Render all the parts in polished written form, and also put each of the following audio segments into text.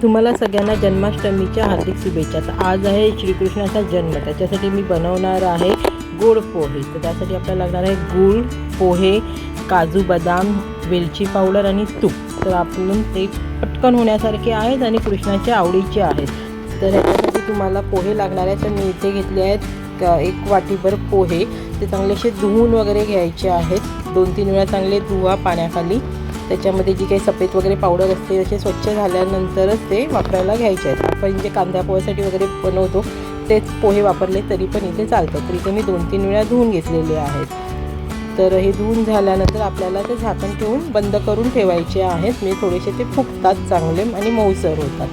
तुम्हाला सगळ्यांना जन्माष्टमीच्या हार्दिक शुभेच्छा। तर आज आहे श्रीकृष्णाचा जन्म, त्याच्यासाठी मी बनवणार आहे गोड पोहे। तर त्यासाठी आपल्याला लागणार आहे गूळ, पोहे, काजू, बदाम, वेलची पावडर आणि तूप। तर आपण ते पटकन होण्यासारखे आहेत आणि कृष्णाच्या आवडीचे आहेत। तर ह्याच्यासाठी तुम्हाला पोहे लागणार आहेत। तर मी इथे घेतले आहेत एक वाटीभर पोहे। ते चांगले असे धुवून वगैरे घ्यायचे आहेत। 2-3 वेळा चांगले धुवा पाण्याखाली। त्याच्यामध्ये जी काही सफेद वगैरे पावडर असते असे स्वच्छ झाल्यानंतरच ते वापरायला घ्यायचे आहेत। आपण जे कांदा पोह्यासाठी वगैरे बनवतो तेच पोहे वापरले तरी पण इथे चालतं। तर इथे मी 2-3 वेळा धुवून घेतलेले आहेत। तर हे धुवून झाल्यानंतर आपल्याला ते झाकण ठेवून बंद करून ठेवायचे आहेत। म्हणजे थोडेसे ते फुगतात चांगले आणि मऊसर होतात।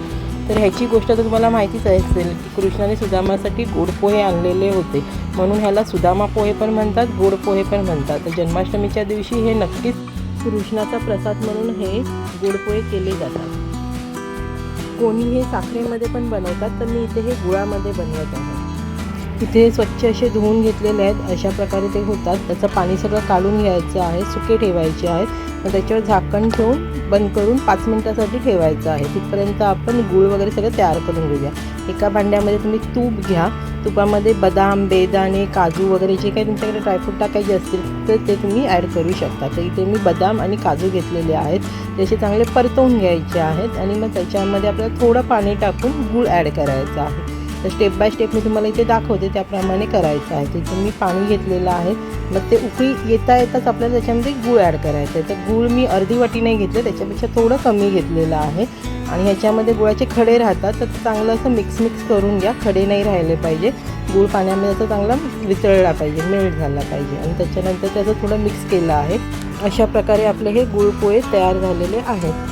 तर ह्याची गोष्ट तर तुम्हाला माहितीच असेल की कृष्णाने सुदामासाठी गोड पोहे आणलेले होते, म्हणून ह्याला सुदामा पोहे पण म्हणतात, गोड पोहे पण म्हणतात। तर जन्माष्टमीच्या दिवशी हे नक्कीच कृष्णाचा प्रसाद म्हणून हे गोड पोहे केले जातात। कोणी हे साखरेमध्ये पण बनवतात, तर मी इथे हे गुळामध्ये बनवत आहे। इथे स्वच्छ असे धुवून घेतलेले आहेत। अशा प्रकारे ते होतात। त्याचं पाणी सगळं काढून घ्यायचं आहे, सुके ठेवायचे आहेत। मग त्याच्यावर झाकण ठेवून बंद करून 5 मिनिटासाठी ठेवायचं आहे। तिथपर्यंत आपण गूळ वगैरे सगळं तयार करून घेऊया। एका भांड्यामध्ये तुम्ही तूप घ्या। तुपामध्ये बदाम, बेदाणे, काजू वगैरे जे काही तुमच्याकडे ड्रायफ्रूट टाकायचे असतील तर ते तुम्ही ॲड करू शकता। तर इथे मी बदाम आणि काजू घेतलेले आहेत। ते असे चांगले परतवून घ्यायचे आहेत आणि मग त्याच्यामध्ये आपल्याला थोडं पाणी टाकून गूळ ॲड करायचं आहे। तर स्टेप बाय स्टेप मी तुम्हाला इथे दाखवते त्याप्रमाणे करायचं आहे। तिथे मी पाणी घेतलेलं आहे। मग ते उकळी येताच आपल्याला त्याच्यामध्ये गूळ ॲड करायचं आहे। तर गूळ मी अर्धी वाटी नाही घेतलं, त्याच्यापेक्षा थोडं कमी घेतलेलं आहे। आणि ह्याच्यामध्ये गुळाचे खडे राहतात, तर चांगलं असं मिक्स करून घ्या। खडे नाही राहिले पाहिजे। गूळ पाण्यामध्ये असं चांगला वितळला पाहिजे, मेल्ट झाला पाहिजे। आणि त्याच्यानंतर त्याचं थोडं मिक्स केलं आहे। अशा प्रकारे आपले हे गूळ पोहे तयार झालेले आहेत।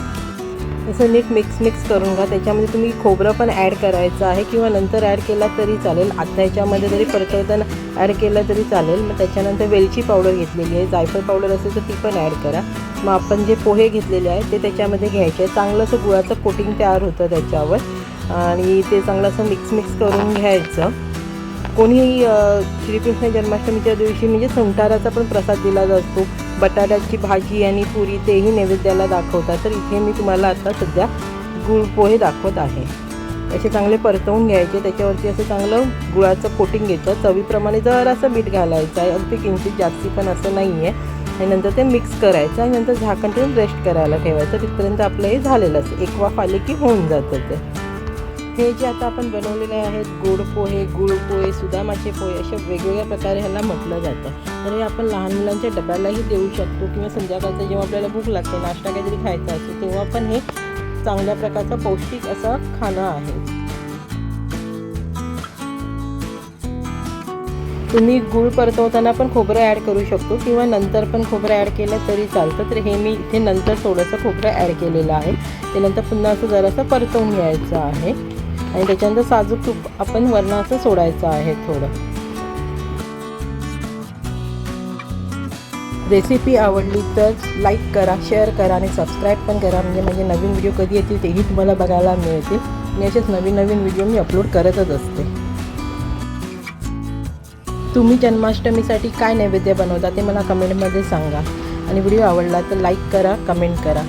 असं नीट मिक्स करून घ्या। त्याच्यामध्ये तुम्ही खोबरं पण ॲड करायचं आहे किंवा नंतर ॲड केला तरी चालेल। आता ह्याच्यामध्ये जरी परतवताना ॲड केला तरी चालेल। मग त्याच्यानंतर वेलची पावडर घेतलेली आहे, जायफळ पावडर असेल तर ती पण ॲड करा। मग आपण जे पोहे घेतलेले आहेत ते त्याच्यामध्ये घ्यायचे आहे। चांगलं असं गुळाचं कोटिंग तयार होतं त्याच्यावर आणि ते चांगलं असं मिक्स करून घ्यायचं। कोणीही श्रीकृष्ण जन्माष्टमीच्या दिवशी म्हणजे सुंठाराचा पण प्रसाद दिला जातो। बटाट्याची भाजी आणि पुरी तेही नैवेद्याला दाखवतात। तर इथे मी तुम्हाला आता सध्या गूळ पोहे दाखवत आहे। असे चांगले परतवून घ्यायचे। त्याच्यावरती असं चांगलं गुळाचं कोटिंग घेतं। चवीप्रमाणे जरासं मीठ घालायचं आहे, अगदी किंचित, जास्ती पण असं नाही आहे। आणि नंतर ते मिक्स करायचं आणि नंतर झाकण ठेवून रेस्ट करायला ठेवायचं। तिथपर्यंत आपलं हे झालेलं असतं। एक वाफ आली की होऊन जातं ते। हे जे आता आपण बनवलेले आहेत गोड पोहे, गूळ पोहे, सुदामाचे पोहे अशा वेगवेगळ्या प्रकारे ह्याला म्हटलं जातं। तर हे आपण लहान मुलांच्या डब्यालाही देऊ शकतो किंवा संध्याकाळचं जेव्हा आपल्याला भूक लागते, नाश्ता काहीतरी खायचा असतो, तेव्हा पण हे चांगल्या प्रकारचं पौष्टिक असं खाणं आहे। तुम्ही गूळ परतवताना पण खोबरं ॲड करू शकतो किंवा नंतर पण खोबरं ॲड केलं तरी चालतं। तर हे मी इथे नंतर थोडंसं खोबरं ॲड केलेलं आहे। ते नंतर पुन्हा असं जरासं परतवून घ्यायचं आहे आणि त्याच्यानंतर साजूक तूप आपण वरनं असं सोडायचं आहे थोडं। रेसिपी आवडली तर लाईक करा, शेअर करा आणि सबस्क्राईब पण करा, म्हणजे माझे नवीन व्हिडिओ कधी येतील तेही तुम्हाला बघायला मिळतील। आणि असेच नवीन व्हिडिओ मी अपलोड करतच असते। तुम्ही जन्माष्टमीसाठी काय नैवेद्य बनवता ते मला कमेंटमध्ये सांगा आणि व्हिडिओ आवडला तर लाईक करा, कमेंट करा।